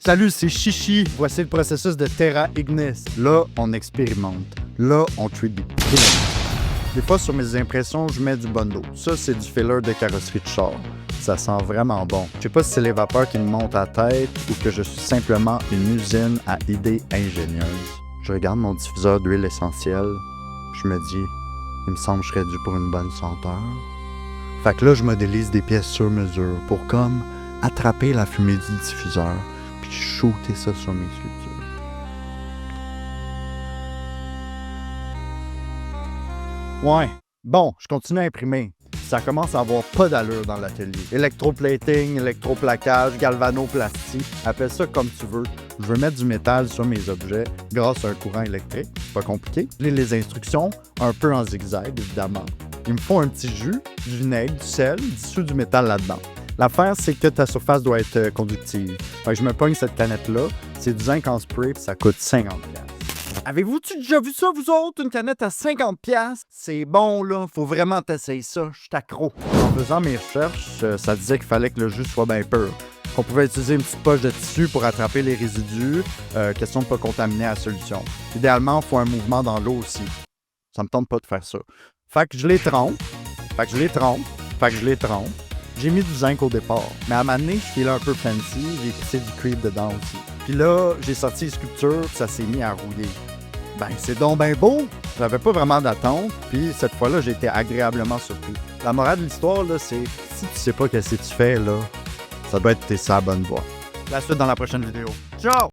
Salut, c'est Chichi. Voici le processus de Terra Ignis. Là, on expérimente. Là, on treat des pins. Des fois, sur mes impressions, je mets du Bondo. Ça, c'est du filler de carrosserie de char. Ça sent vraiment bon. Je sais pas si c'est les vapeurs qui me montent à la tête ou que je suis simplement une usine à idées ingénieuses. Je regarde mon diffuseur d'huile essentielle. Je me dis, il me semble que je serais dû pour une bonne senteur. Fait que là, je modélise des pièces sur mesure pour comme attraper la fumée du diffuseur puis shooter ça sur mes sculptures. Ouais. Bon, je continue à imprimer. Ça commence à avoir pas d'allure dans l'atelier. Électroplating, électroplaquage, galvanoplastie, appelle ça comme tu veux. Je veux mettre du métal sur mes objets grâce à un courant électrique. C'est pas compliqué. Je lis les instructions, un peu en zigzag, évidemment. Il me faut un petit jus, du vinaigre, du sel, dissous du métal là-dedans. L'affaire, c'est que ta surface doit être conductive. Fait que je me pogne cette canette-là, c'est du zinc en spray, puis ça coûte 50$. Avez-vous déjà vu ça, vous autres, une canette à 50$? C'est bon, là. Faut vraiment t'essayer ça. Je suis accro. En faisant mes recherches, ça disait qu'il fallait que le jus soit bien pur. Qu'on pouvait utiliser une petite poche de tissu pour attraper les résidus. Question de ne pas contaminer la solution. Idéalement, il faut un mouvement dans l'eau aussi. Ça me tente pas de faire ça. Fait que je les trempe. J'ai mis du zinc au départ. Mais à un moment donné, je suis là un peu fancy. J'ai pissé du creep dedans aussi. Puis là, j'ai sorti les sculptures, puis ça s'est mis à rouiller. Ben, c'est donc ben beau! J'avais pas vraiment d'attente, puis cette fois-là, j'ai été agréablement surpris. La morale de l'histoire, là, c'est si tu sais pas qu'est-ce que tu fais, là, ça doit être tes sur la bonne voie. La suite dans la prochaine vidéo. Ciao!